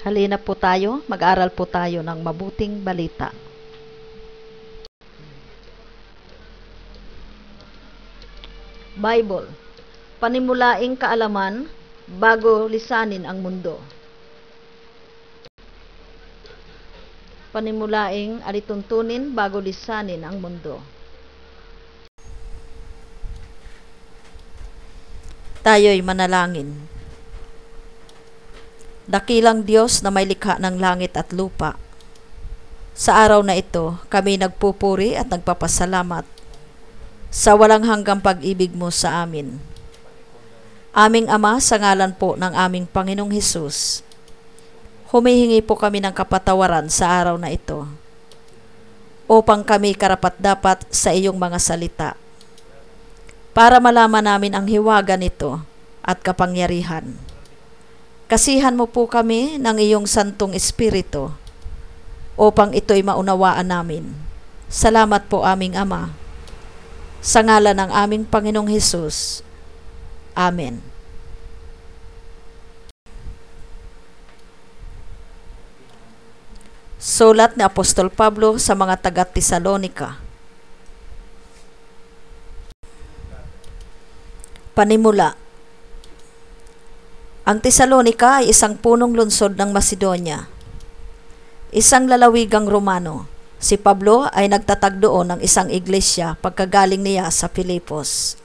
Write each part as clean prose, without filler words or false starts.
Halina po tayo, mag-aral po tayo ng mabuting balita. Bible, panimulaing kaalaman bago lisanin ang mundo. Panimulaing alituntunin bago lisanin ang mundo. Tayo'y manalangin. Dakilang Diyos na may likha ng langit at lupa, sa araw na ito, kami nagpupuri at nagpapasalamat sa walang hanggang pag-ibig mo sa amin. Aming Ama, sa ngalan po ng aming Panginoong Hesus, humihingi po kami ng kapatawaran sa araw na ito, upang kami karapat-dapat sa iyong mga salita, para malaman namin ang hiwaga nito at kapangyarihan. Kasihan mo po kami ng iyong Santong Espiritu upang ito'y maunawaan namin. Salamat po aming Ama. Sa ngalan ng aming Panginoong Hesus. Amen. Sulat ni Apostol Pablo sa mga taga-Tesalonika. Panimula. Ang Tesalonika ay isang punong lungsod ng Macedonia. Isang lalawigang Romano. Si Pablo ay nagtatag doon ng isang iglesia pagkagaling niya sa Filipos.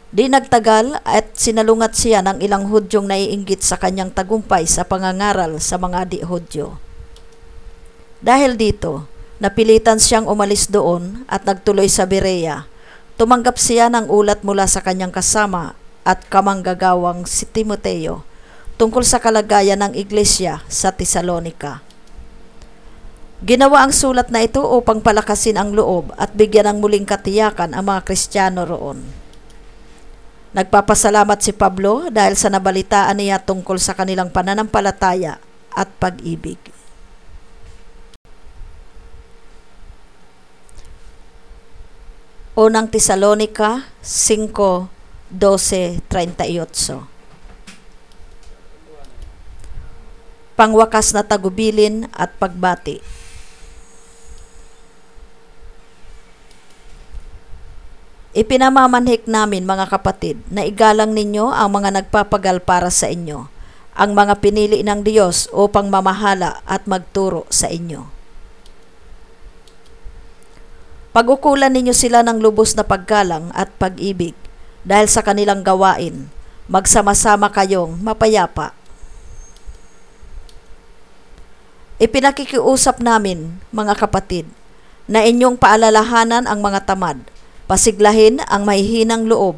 Di nagtagal at sinalungat siya ng ilang Hudyong naiinggit sa kanyang tagumpay sa pangangaral sa mga di-Hudyo. Dahil dito, napilitan siyang umalis doon at nagtuloy sa Berea. Tumanggap siya ng ulat mula sa kanyang kasama at kamanggagawang si Timoteo tungkol sa kalagayan ng iglesia sa Tesalonika. Ginawa ang sulat na ito upang palakasin ang loob at bigyan ng muling katiyakan ang mga Kristiyano roon. Nagpapasalamat si Pablo dahil sa nabalitaan niya tungkol sa kanilang pananampalataya at pag-ibig. Unang Tesalonika 5:12-38. Pangwakas na tagubilin at pagbati. Ipinamamanhik namin, mga kapatid, na igalang ninyo ang mga nagpapagal para sa inyo, ang mga pinili ng Diyos upang mamahala at magturo sa inyo. Pag-ukulan ninyo sila ng lubos na paggalang at pag-ibig dahil sa kanilang gawain, magsama-sama kayong mapayapa. Ipinakikiusap namin, mga kapatid, na inyong paalalahanan ang mga tamad, pasiglahin ang mahihinang loob,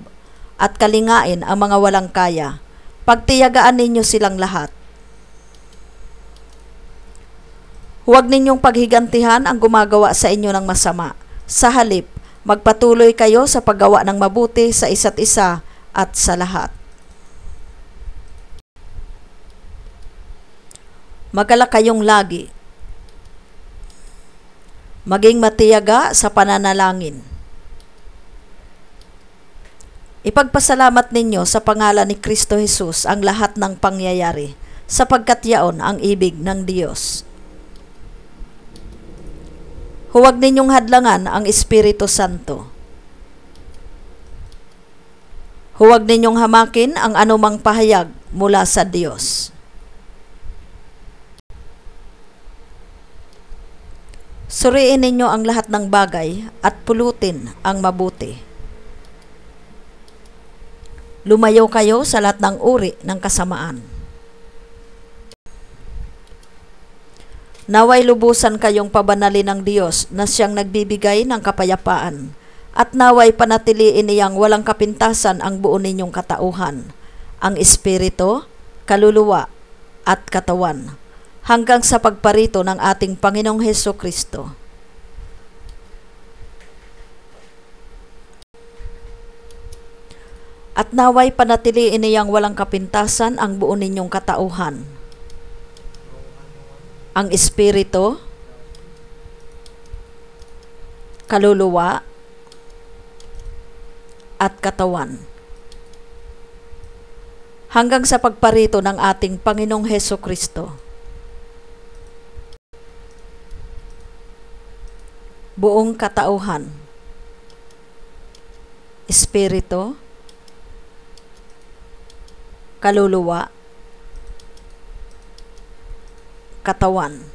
at kalingain ang mga walang kaya. Pagtiyagaan ninyo silang lahat. Huwag ninyong paghigantihan ang gumagawa sa inyo ng masama. Sa halip, magpatuloy kayo sa paggawa ng mabuti sa isa't isa at sa lahat. Magalak kayong lagi. Maging matiyaga sa pananalangin. Ipagpasalamat ninyo sa pangalan ni Kristo Jesus ang lahat ng pangyayari, sapagkat yaon ang ibig ng Diyos. Huwag ninyong hadlangan ang Espiritu Santo. Huwag ninyong hamakin ang anumang pahayag mula sa Diyos. Suriin ninyo ang lahat ng bagay at pulutin ang mabuti. Lumayo kayo sa lahat ng uri ng kasamaan. Naway lubusan kayong pabanalin ng Diyos na siyang nagbibigay ng kapayapaan, at naway panatiliin niyang walang kapintasan ang buo ninyong katauhan, ang espiritu, kaluluwa, at katawan, hanggang sa pagparito ng ating Panginoong Hesukristo. At naway panatiliin niyang walang kapintasan ang buo ninyong katauhan, ang espiritu, kaluluwa, at katawan, hanggang sa pagparito ng ating Panginoong Hesukristo. Buong katauhan, espiritu, kaluluwa, katawan.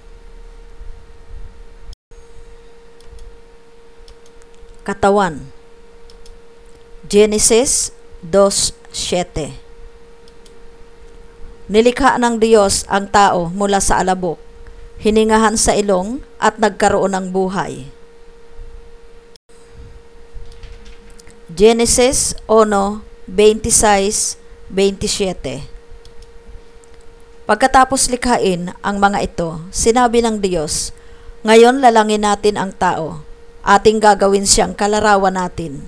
Katawan. Genesis 2:7. Nilikha ng Diyos ang tao mula sa alabok, hiningahan sa ilong at nagkaroon ng buhay. Genesis 1:26-27. Pagkatapos likhain ang mga ito, sinabi ng Diyos, "Ngayon lalangin natin ang tao, ating gagawin siyang kalarawan natin.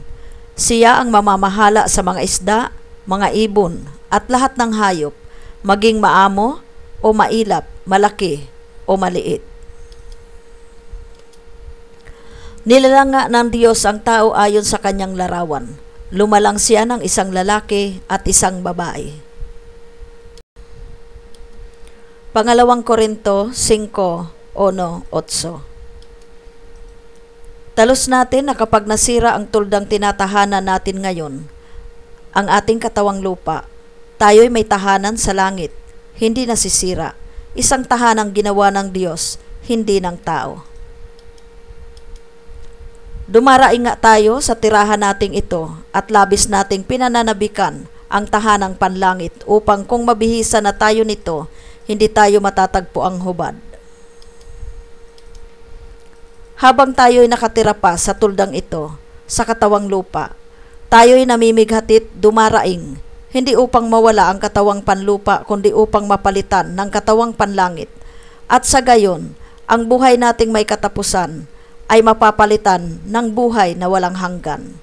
Siya ang mamamahala sa mga isda, mga ibon, at lahat ng hayop, maging maamo o mailap, malaki o maliit." Nilalanga ng Diyos ang tao ayon sa kanyang larawan. Lumalang siya ng isang lalaki at isang babae. Pangalawang Korinto 5:1-8. Talos natin na kapag nasira ang tuldang tinatahanan natin ngayon, ang ating katawang lupa, tayo'y may tahanan sa langit, hindi nasisira, isang tahanang ginawa ng Diyos, hindi ng tao. Dumaraing nga tayo sa tirahan nating ito at labis nating pinananabikan ang tahanang panlangit upang kung mabihisa na tayo nito, hindi tayo matatagpo ang hubad. Habang tayo'y nakatira pa sa tuldang ito, sa katawang lupa, tayo'y namimighatit dumaraing, hindi upang mawala ang katawang panlupa kundi upang mapalitan ng katawang panlangit. At sa gayon, ang buhay nating may katapusan ay mapapalitan ng buhay na walang hanggan.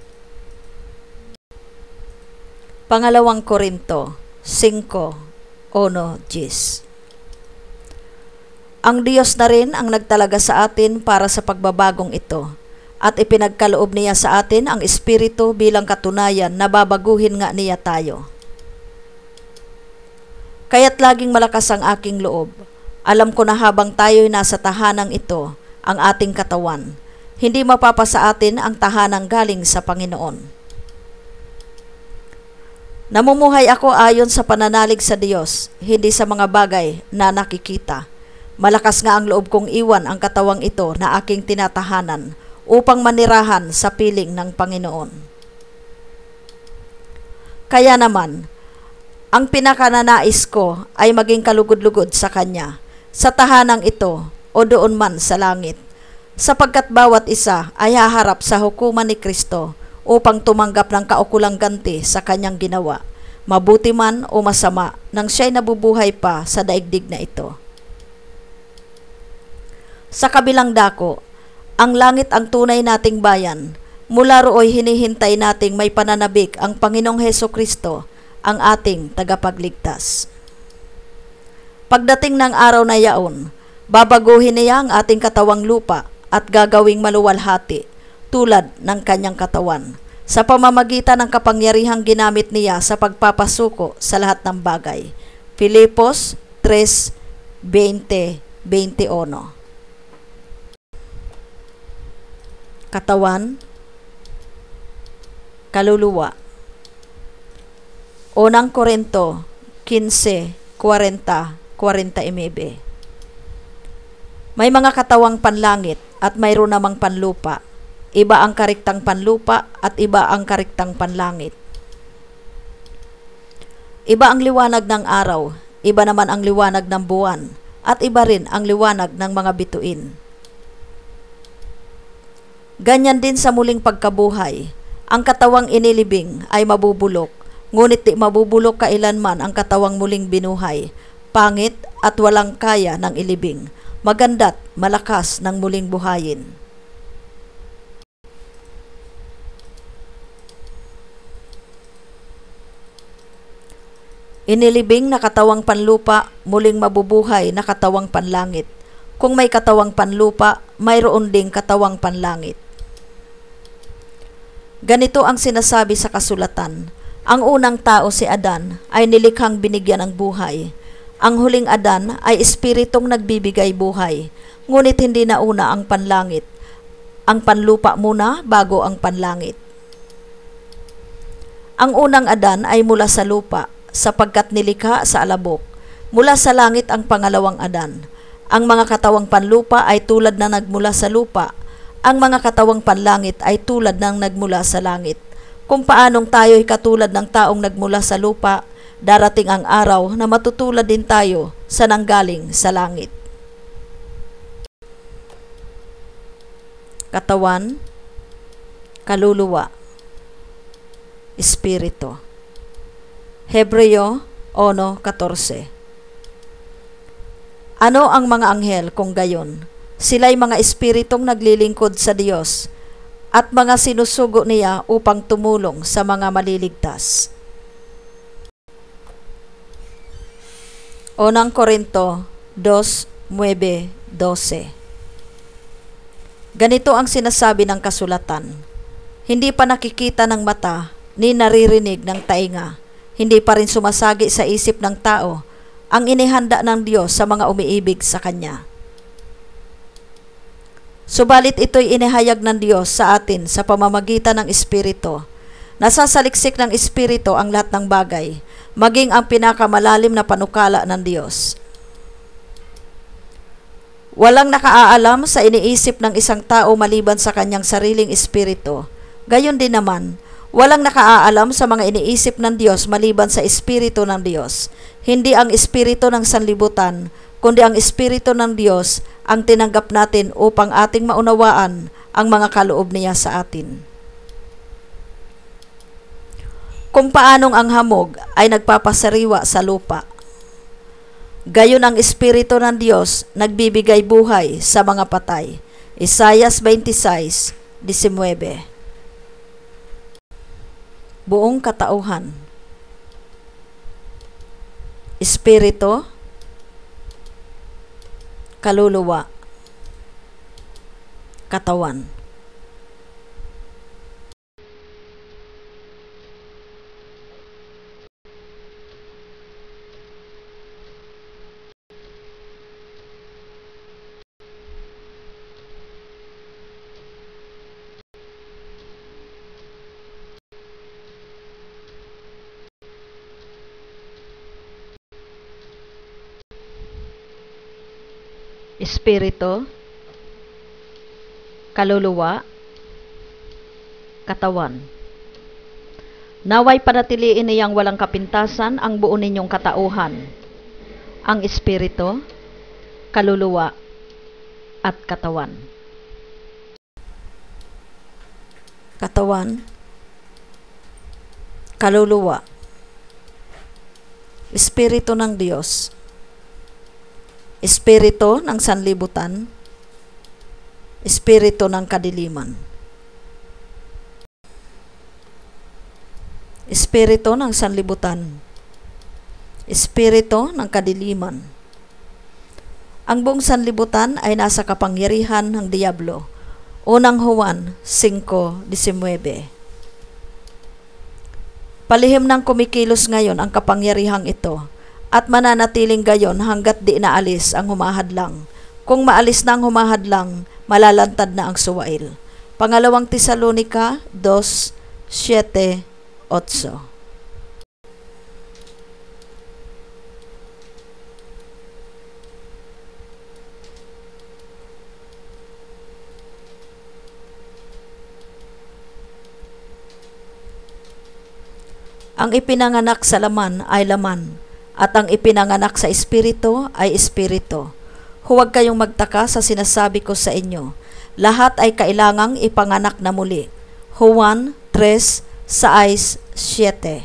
Pangalawang Korinto 5:1-10. Ang Diyos na rin ang nagtalaga sa atin para sa pagbabagong ito, at ipinagkaloob niya sa atin ang Espiritu bilang katunayan na babaguhin nga niya tayo. Kaya't laging malakas ang aking loob. Alam ko na habang tayo'y nasa tahanang ito, ang ating katawan, hindi mapapasa atin ang tahanang galing sa Panginoon. Namumuhay ako ayon sa pananalig sa Diyos, hindi sa mga bagay na nakikita. Malakas nga ang loob kong iwan ang katawang ito na aking tinatahanan upang manirahan sa piling ng Panginoon. Kaya naman, ang pinakananais ko ay maging kalugod-lugod sa Kanya, sa tahanang ito o doon man sa langit, sapagkat bawat isa ay haharap sa hukuman ni Kristo upang tumanggap ng kaukulang ganti sa Kanyang ginawa, mabuti man o masama, nang siya'y nabubuhay pa sa daigdig na ito. Sa kabilang dako, ang langit ang tunay nating bayan. Mula rooy hinihintay nating may pananabik ang Panginoong Hesukristo, ang ating tagapagligtas. Pagdating ng araw na yaon, babaguhin niya ang ating katawang lupa at gagawing maluwalhati tulad ng kanyang katawan sa pamamagitan ng kapangyarihang ginamit niya sa pagpapasuko sa lahat ng bagay. Filipos 3:20-21. Katawan, kaluluwa. Unang Korinto 15:40-49. May mga katawang panlangit at mayroon namang panlupa. Iba ang kariktang panlupa at iba ang kariktang panlangit. Iba ang liwanag ng araw, iba naman ang liwanag ng buwan, at iba rin ang liwanag ng mga bituin. Ganyan din sa muling pagkabuhay, ang katawang inilibing ay mabubulok, ngunit di mabubulok kailanman ang katawang muling binuhay, pangit at walang kaya ng ilibing, maganda't malakas ng muling buhayin. Inilibing na katawang panlupa, muling mabubuhay na katawang panlangit. Kung may katawang panlupa, mayroon ding katawang panlangit. Ganito ang sinasabi sa kasulatan, Ang unang tao, si Adan, ay nilikhang binigyan ng buhay. Ang huling Adan ay espiritong nagbibigay buhay, ngunit hindi nauna ang panlangit. Ang panlupa muna bago ang panlangit. Ang unang Adan ay mula sa lupa, sapagkat nilikha sa alabok. Mula sa langit ang pangalawang Adan. Ang mga katawang panlupa ay tulad na nagmula sa lupa. Ang mga katawang panlangit ay tulad ng nagmula sa langit. Kung paanong tayo'y katulad ng taong nagmula sa lupa, darating ang araw na matutulad din tayo sa nanggaling sa langit. Katawan, kaluluwa, espiritu. Hebreo 1:14. Ano ang mga anghel kung gayon? Sila'y mga espiritong naglilingkod sa Diyos at mga sinusugo niya upang tumulong sa mga maliligtas. Unang Korinto 2:9-12. Ganito ang sinasabi ng kasulatan: hindi pa nakikita ng mata, ni naririnig ng tainga, hindi pa rin sumasagi sa isip ng tao ang inihanda ng Diyos sa mga umiibig sa Kanya. Subalit ito'y inihayag ng Diyos sa atin sa pamamagitan ng Espiritu. Nasasaliksik ng Espiritu ang lahat ng bagay, maging ang pinakamalalim na panukala ng Diyos. Walang nakaaalam sa iniisip ng isang tao maliban sa kanyang sariling espiritu. Gayon din naman, walang nakaaalam sa mga iniisip ng Diyos maliban sa espiritu ng Diyos. Hindi ang espiritu ng sanlibutan, kundi ang espiritu ng Diyos ang tinanggap natin upang ating maunawaan ang mga kaloob niya sa atin. Kung paanong ang hamog ay nagpapasariwa sa lupa, gayon ang espiritu ng Diyos nagbibigay buhay sa mga patay. Isaias 26:19. Buong katauhan, espiritu, kaluluwa, katawan. Espiritu, kaluluwa, katawan. Naway panatiliin niyang walang kapintasan ang buo ninyong katauhan, ang espiritu, kaluluwa, at katawan. Katawan, kaluluwa, espiritu ng Diyos, espiritu ng sanlibutan, espiritu ng kadiliman. Espiritu ng sanlibutan, espiritu ng kadiliman. Ang buong sanlibutan ay nasa kapangyarihan ng Diablo. Unang Juan 5:19. Palihim nang kumikilos ngayon ang kapangyarihang ito, at mananatiling gayon hanggat di naalis ang humahadlang. Kung maalis na ang humahadlang, malalantad na ang suwail. Pangalawang Tesalonica 2:7-8. Ang ipinanganak sa laman ay laman, at ang ipinanganak sa espiritu ay espiritu. Huwag kayong magtaka sa sinasabi ko sa inyo. Lahat ay kailangang ipanganak na muli. Juan 3:6-7.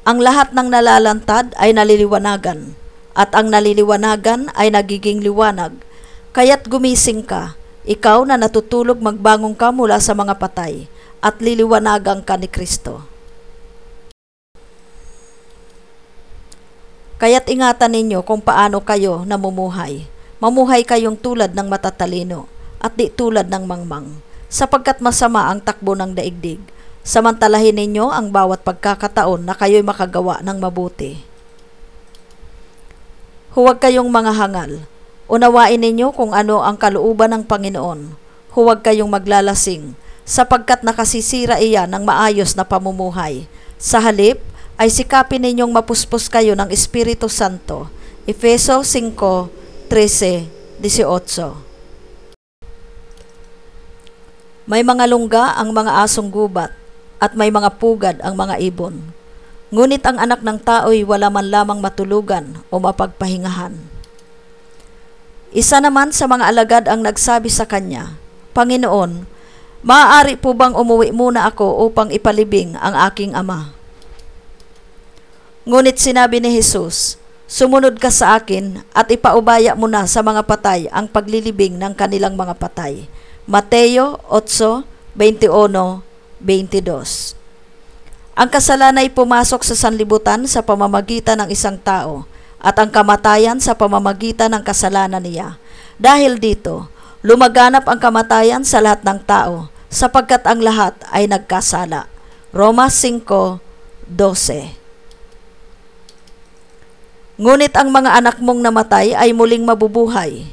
Ang lahat ng nalalantad ay naliliwanagan, at ang naliliwanagan ay nagiging liwanag. Kaya't gumising ka, ikaw na natutulog, magbangon ka mula sa mga patay, at liliwanagan ka ni Kristo. Kaya't ingatan ninyo kung paano kayo namumuhay. Mamuhay kayong tulad ng matatalino at di tulad ng mangmang, sapagkat masama ang takbo ng daigdig. Samantalahin ninyo ang bawat pagkakataon na kayo'y makagawa ng mabuti. Huwag kayong mga hangal. Unawain ninyo kung ano ang kalooban ng Panginoon. Huwag kayong maglalasing, sapagkat nakasisira iyan ng maayos na pamumuhay. Sa halip, ay sikapin ninyong mapuspos kayo ng Espiritu Santo. Efeso 5:13-18. May mga lungga ang mga asong gubat, at may mga pugad ang mga ibon. Ngunit ang anak ng tao'y wala man lamang matulugan o mapagpahingahan. Isa naman sa mga alagad ang nagsabi sa kanya, Panginoon, maaari po bang umuwi muna ako upang ipalibing ang aking ama? Ngunit sinabi ni Jesus, sumunod ka sa akin at ipaubaya mo na sa mga patay ang paglilibing ng kanilang mga patay. Mateo 8:21-22. Ang kasalan ay pumasok sa sanlibutan sa pamamagitan ng isang tao at ang kamatayan sa pamamagitan ng kasalanan niya. Dahil dito, lumaganap ang kamatayan sa lahat ng tao sapagkat ang lahat ay nagkasala. Roma 5:12. Ngunit ang mga anak mong namatay ay muling mabubuhay.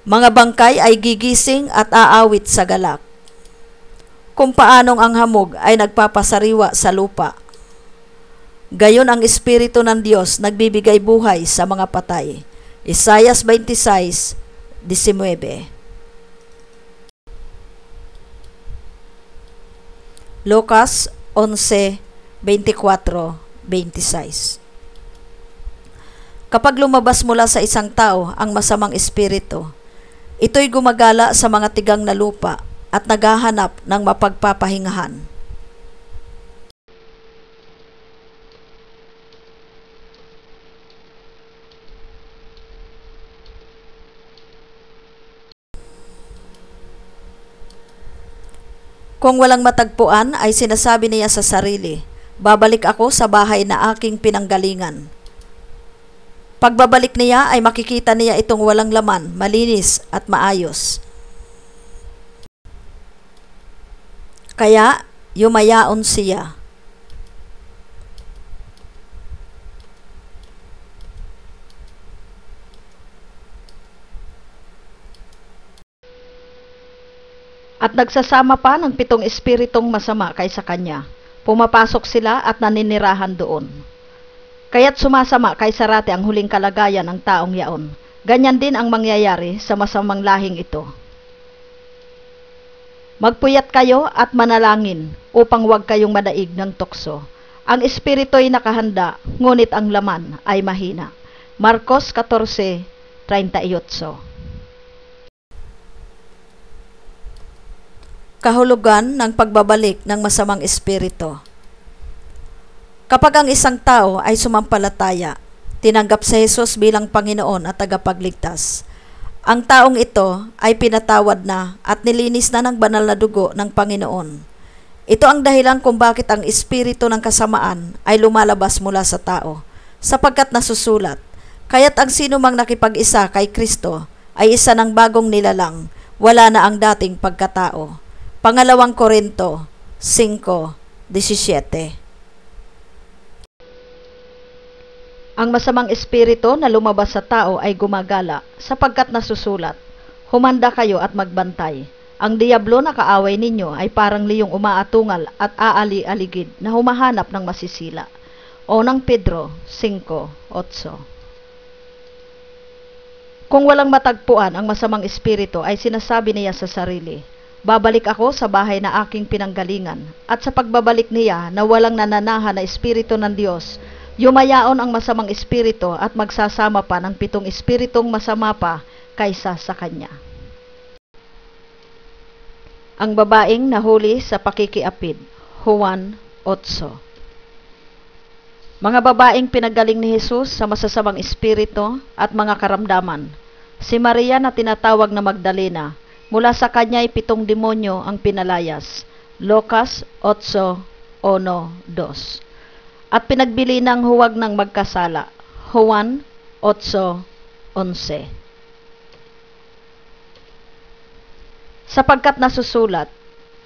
Mga bangkay ay gigising at aawit sa galak. Kung paanong ang hamog ay nagpapasariwa sa lupa, gayon ang Espiritu ng Diyos nagbibigay buhay sa mga patay. Isaias 26:19. Lucas 11:24-26. Kapag lumabas mula sa isang tao ang masamang espiritu, ito'y gumagala sa mga tigang na lupa at naghahanap ng mapagpapahingahan. Kung walang matagpuan ay sinasabi niya sa sarili, babalik ako sa bahay na aking pinanggalingan. Pagbabalik niya ay makikita niya itong walang laman, malinis at maayos. Kaya, yumayaon siya. At nagsasama pa ng 7 espiritong masama kaysa kanya. Pumapasok sila at naninirahan doon. Kaya't sumasama kay sarate ang huling kalagayan ng taong yaon. Ganyan din ang mangyayari sa masamang lahing ito. Magpuyat kayo at manalangin upang huwag kayong madaig ng tukso. Ang espirito'y nakahanda, ngunit ang laman ay mahina. Marcos 14:38. Kahulugan ng pagbabalik ng masamang espiritu. Kapag ang isang tao ay sumampalataya, tinanggap si Jesus bilang Panginoon at tagapagligtas, ang taong ito ay pinatawad na at nilinis na ng banal na dugo ng Panginoon. Ito ang dahilan kung bakit ang espiritu ng kasamaan ay lumalabas mula sa tao, sapagkat nasusulat, kaya't ang sino mang nakipag-isa kay Kristo ay isa ng bagong nilalang, wala na ang dating pagkatao. Pangalawang Korinto 5:17. Ang masamang espiritu na lumabas sa tao ay gumagala, sapagkat nasusulat, humanda kayo at magbantay. Ang diablo na kaaway ninyo ay parang liyong umaatungal at aali-aligid na humahanap ng masisila. Unang Pedro 5:8. Kung walang matagpuan ang masamang espiritu ay sinasabi niya sa sarili, babalik ako sa bahay na aking pinanggalingan, at sa pagbabalik niya na walang nananahan na espiritu ng Diyos, yumayaon ang masamang espiritu at magsasama pa ng 7 espiritong masama pa kaysa sa kanya. Ang babaeng nahuli sa pakikiapid. Juan 8. Mga babaeng pinagaling ni Jesus sa masasamang espiritu at mga karamdaman. Si Maria na tinatawag na Magdalena, mula sa kanya ay 7 demonyo ang pinalayas. Lucas 8:1-2. At pinagbili ng huwag ng magkasala. Juan 8:11. Sapagkat nasusulat,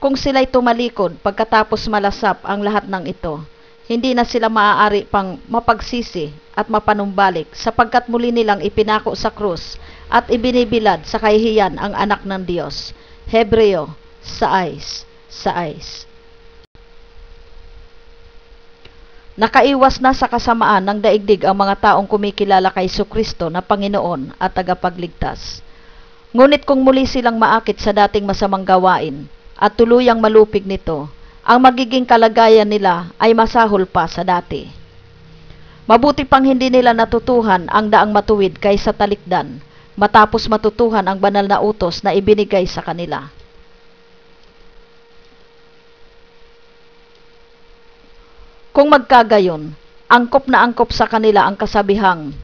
Kung sila'y tumalikod pagkatapos malasap ang lahat ng ito, hindi na sila maaari pang mapagsisi at mapanumbalik sapagkat muli nilang ipinako sa krus at ibinibilad sa kahihiyan ang anak ng Diyos. Hebreo 6:6. Nakaiwas na sa kasamaan ng daigdig ang mga taong kumikilala kay Jesucristo na Panginoon at tagapagligtas. Ngunit kung muli silang maakit sa dating masamang gawain at tuluyang malupig nito, ang magiging kalagayan nila ay masahol pa sa dati. Mabuti pang hindi nila natutuhan ang daang matuwid kaysa talikdan, matapos matutuhan ang banal na utos na ibinigay sa kanila. Kung magkagayon, angkop na angkop sa kanila ang kasabihang,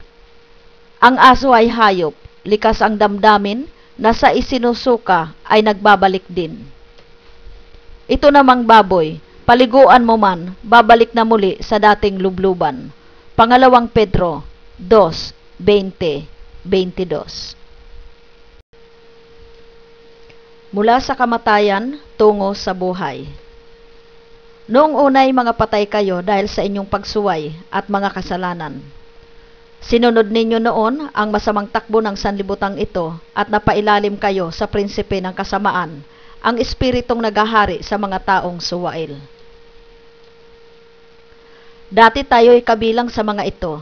ang aso ay hayop, likas ang damdamin, na sa isinusuka ay nagbabalik din. Ito namang baboy, paliguan mo man, babalik na muli sa dating lubluban. Pangalawang Pedro 2:20-22. Mula sa kamatayan tungo sa buhay. Noong unay mga patay kayo dahil sa inyong pagsuway at mga kasalanan. Sinunod ninyo noon ang masamang takbo ng sanlibutan ito at napailalim kayo sa prinsipe ng kasamaan, ang espiritong nagahari sa mga taong suwail. Dati tayo'y kabilang sa mga ito,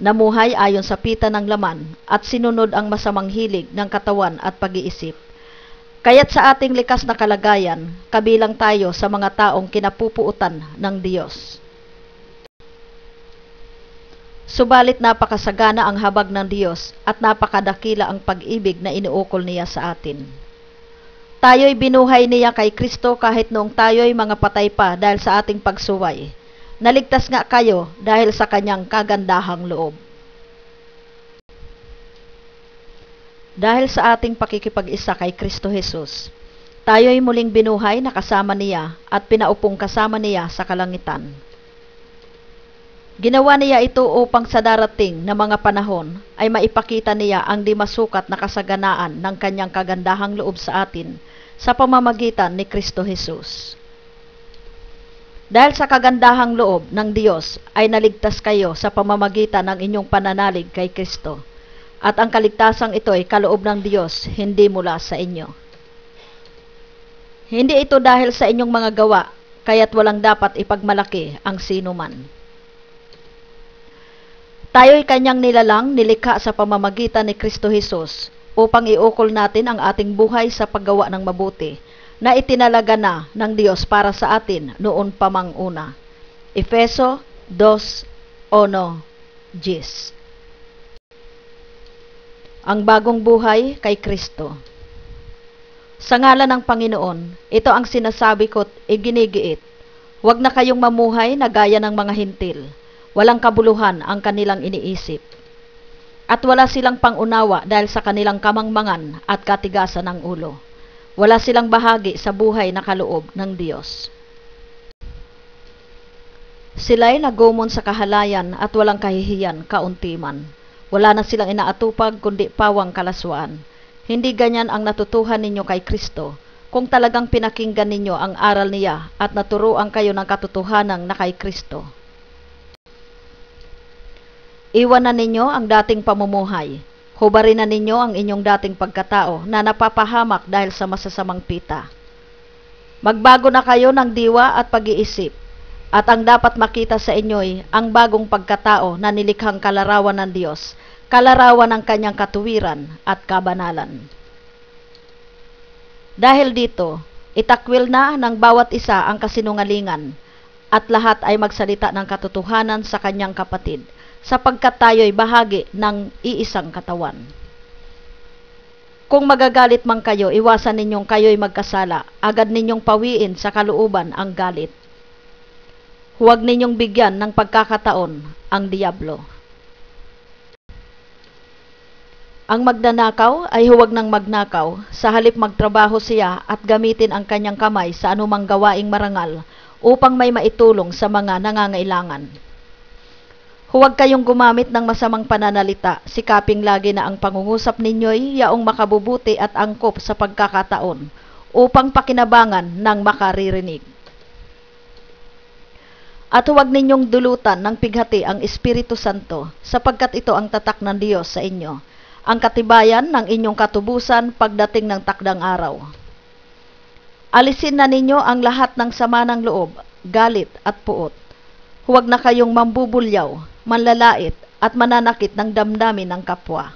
namuhay ayon sa pita ng laman at sinunod ang masamang hilig ng katawan at pag-iisip. Kaya't sa ating likas na kalagayan, kabilang tayo sa mga taong kinapupuutan ng Diyos. Subalit napakasagana ang habag ng Diyos at napakadakila ang pag-ibig na inuukol niya sa atin. Tayo'y binuhay niya kay Kristo kahit noong tayo'y mga patay pa dahil sa ating pagsuway. Naligtas nga kayo dahil sa kanyang kagandahang loob. Dahil sa ating pakikipag-isa kay Kristo Jesus, tayo'y muling binuhay na kasama niya at pinaupong kasama niya sa kalangitan. Ginawa niya ito upang sa darating na mga panahon ay maipakita niya ang di masukat na kasaganaan ng kanyang kagandahang loob sa atin sa pamamagitan ni Kristo Jesus. Dahil sa kagandahang loob ng Diyos ay naligtas kayo sa pamamagitan ng inyong pananalig kay Kristo. At ang kaligtasang ito ay kaloob ng Diyos, hindi mula sa inyo. Hindi ito dahil sa inyong mga gawa, kaya't walang dapat ipagmalaki ang sinuman. Tayo'y kanyang nilalang, nilikha sa pamamagitan ni Kristo Jesus, upang iukol natin ang ating buhay sa paggawa ng mabuti, na itinalaga na ng Diyos para sa atin noon pa mang una. Efeso 2:1-10. Ang bagong buhay kay Kristo. Sa ngalan ng Panginoon, ito ang sinasabi ko't iginigiit. Huwag na kayong mamuhay na gaya ng mga hintil. Walang kabuluhan ang kanilang iniisip. At wala silang pangunawa dahil sa kanilang kamangmangan at katigasan ng ulo. Wala silang bahagi sa buhay na kaloob ng Diyos. Sila'y nagumon sa kahalayan at walang kahihiyan kaunti man. Wala na silang inaatupag kundi pawang kalaswaan. Hindi ganyan ang natutuhan ninyo kay Kristo kung talagang pinakinggan ninyo ang aral niya at naturuan kayo ng katotohanan na kay Kristo. Iwanan ninyo ang dating pamumuhay. Hubarin na ninyo ang inyong dating pagkatao na napapahamak dahil sa masasamang pita. Magbago na kayo ng diwa at pag-iisip. At ang dapat makita sa inyo'y ang bagong pagkatao na nilikhang kalarawan ng Diyos, kalarawan ng kanyang katuwiran at kabanalan. Dahil dito, itakwil na ng bawat isa ang kasinungalingan at lahat ay magsalita ng katotohanan sa kanyang kapatid, sapagkat tayo'y bahagi ng iisang katawan. Kung magagalit man kayo, iwasan ninyong kayo'y magkasala, agad ninyong pawiin sa kalooban ang galit. Huwag ninyong bigyan ng pagkakataon ang diablo. Ang magnanakaw ay huwag nang magnakaw, sa halip magtrabaho siya at gamitin ang kanyang kamay sa anumang gawaing marangal upang may maitulong sa mga nangangailangan. Huwag kayong gumamit ng masamang pananalita, sikaping lagi na ang pangungusap ninyo'y yaong makabubuti at angkop sa pagkakataon upang pakinabangan ng makaririnig. At huwag ninyong dulutan ng pighati ang Espiritu Santo, sapagkat ito ang tatak ng Diyos sa inyo, ang katibayan ng inyong katubusan pagdating ng takdang araw. Alisin na ninyo ang lahat ng sama ng loob, galit at puot. Huwag na kayong mambubulyaw, manlalait at mananakit ng damdamin ng kapwa.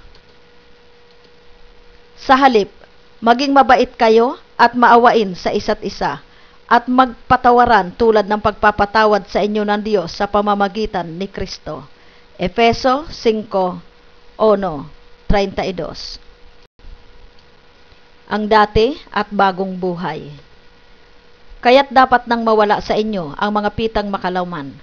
Sa halip, maging mabait kayo at maawain sa isa't isa, at magpatawaran tulad ng pagpapatawad sa inyo ng Diyos sa pamamagitan ni Kristo. Efeso 5:1-32. Ang dati at bagong buhay. Kaya't dapat nang mawala sa inyo ang mga pitang makalawman,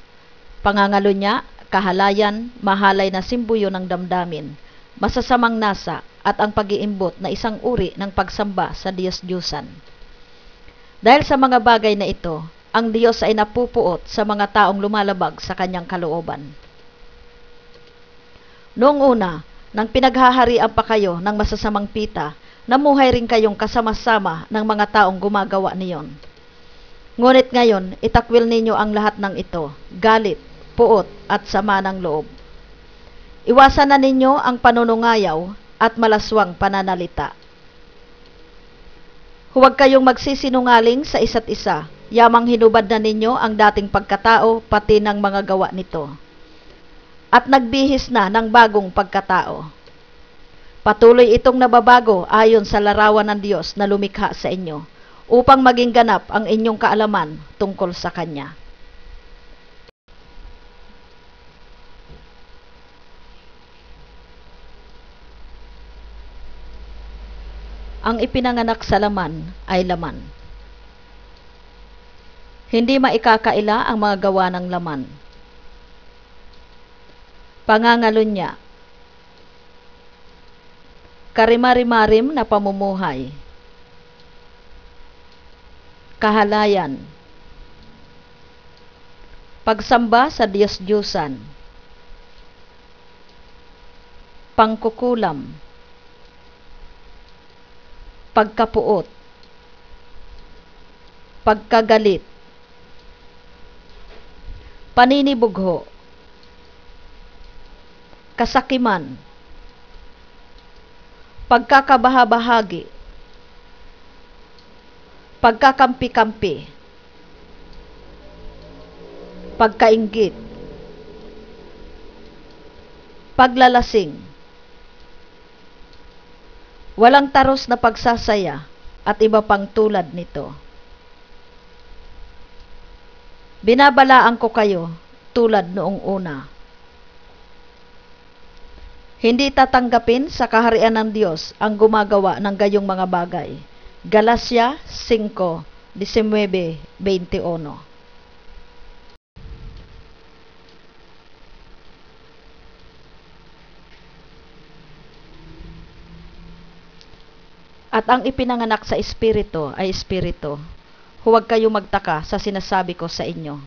pangangalunya, kahalayan, mahalay na simbuyo ng damdamin, masasamang nasa, at ang pag-iimbot na isang uri ng pagsamba sa Diyos-Diyusan. Dahil sa mga bagay na ito, ang Diyos ay napupuot sa mga taong lumalabag sa kanyang kalooban. Noong una, nang pinaghaharian pa kayo ng masasamang pita, namuhay rin kayong kasama-sama ng mga taong gumagawa niyon. Ngunit ngayon, itakwil ninyo ang lahat ng ito, galit, puot at sama ng loob. Iwasan na ninyo ang panunungayaw at malaswang pananalita. Huwag kayong magsisinungaling sa isa't isa, yamang hinubad na ninyo ang dating pagkatao pati ng mga gawa nito, at nagbihis na ng bagong pagkatao. Patuloy itong nababago ayon sa larawan ng Diyos na lumikha sa inyo, upang maging ganap ang inyong kaalaman tungkol sa Kanya. Ang ipinanganak sa laman ay laman. Hindi maikakaila ang mga gawa ng laman. Pangangalunya, karimari-marim na pamumuhay, kahalayan, pagsamba sa Diyos-Diyusan, pangkukulam, pagkapuot, pagkagalit, paninibugho, kasakiman, pagkakabahabahagi, pagkakampi-kampi, pagkainggit, paglalasing, walang taros na pagsasaya at iba pang tulad nito. Binabalaan ko kayo tulad noong una. Hindi tatanggapin sa kaharian ng Diyos ang gumagawa ng gayong mga bagay. Galacia 5:19-21. At ang ipinanganak sa Espiritu ay Espiritu. Huwag kayo magtaka sa sinasabi ko sa inyo.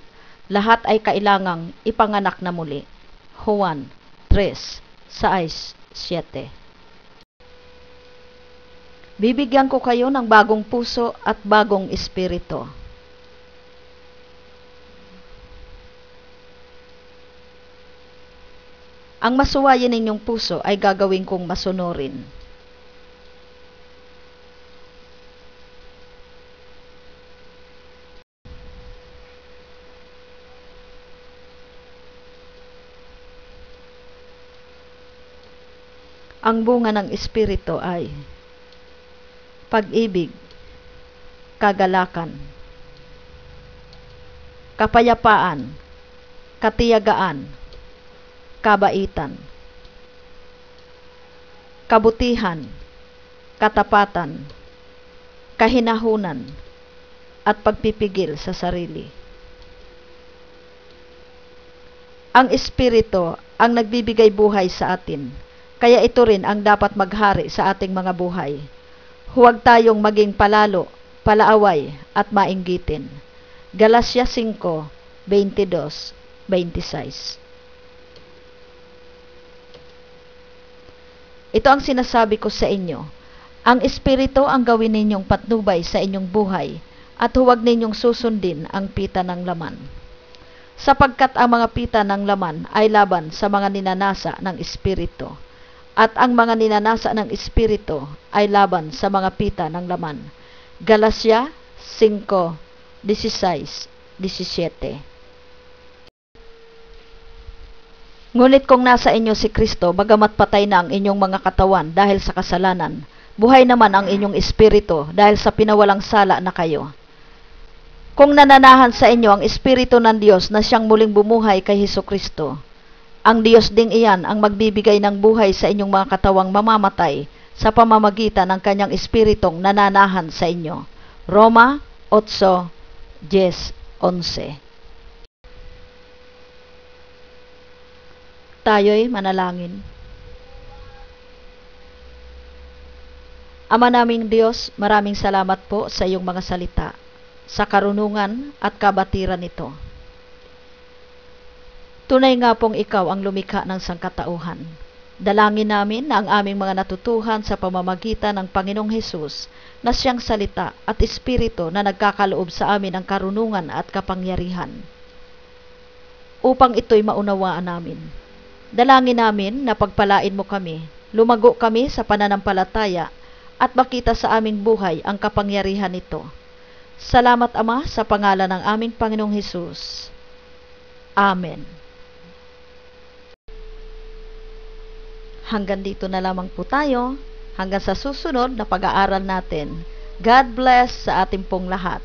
Lahat ay kailangang ipanganak na muli. Juan 3:6-7. Bibigyan ko kayo ng bagong puso at bagong espiritu. Ang masuwayin ninyong puso ay gagawin kong masunurin. Ang bunga ng Espiritu ay pag-ibig, kagalakan, kapayapaan, katiyagaan, kabaitan, kabutihan, katapatan, kahinahunan, at pagpipigil sa sarili. Ang Espiritu ang nagbibigay buhay sa atin, kaya ito rin ang dapat maghari sa ating mga buhay. Huwag tayong maging palalo, palaaway at mainggitin. Galacia 5:22-26. Ito ang sinasabi ko sa inyo. Ang Espiritu ang gawin ninyong patnubay sa inyong buhay at huwag ninyong susundin ang pita ng laman. Sapagkat ang mga pita ng laman ay laban sa mga ninanasa ng Espiritu, at ang mga ninanasa ng Espiritu ay laban sa mga pita ng laman. Galatia 5:16-17. Ngunit kung nasa inyo si Kristo, bagamat patay na ang inyong mga katawan dahil sa kasalanan, buhay naman ang inyong espiritu dahil sa pinawalang sala na kayo. Kung nananahan sa inyo ang Espiritu ng Diyos na siyang muling bumuhay kay Hesukristo, ang Diyos ding iyan ang magbibigay ng buhay sa inyong mga katawang mamamatay sa pamamagitan ng kanyang Espiritong nananahan sa inyo. Roma 8:10-11. Tayo'y manalangin. Ama naming Diyos, maraming salamat po sa iyong mga salita, sa karunungan at kabatiran nito. Tunay nga pong ikaw ang lumikha ng sangkatauhan. Dalangin namin na ang aming mga natutuhan sa pamamagitan ng Panginoong Hesus na siyang salita at Espiritu na nagkakaloob sa amin ng karunungan at kapangyarihan, upang ito'y maunawaan namin. Dalangin namin na pagpalain mo kami, lumago kami sa pananampalataya at makita sa aming buhay ang kapangyarihan nito. Salamat Ama sa pangalan ng aming Panginoong Hesus. Amen. Hanggang dito na lamang po tayo. Hanggang sa susunod na pag-aaral natin. God bless sa ating pong lahat.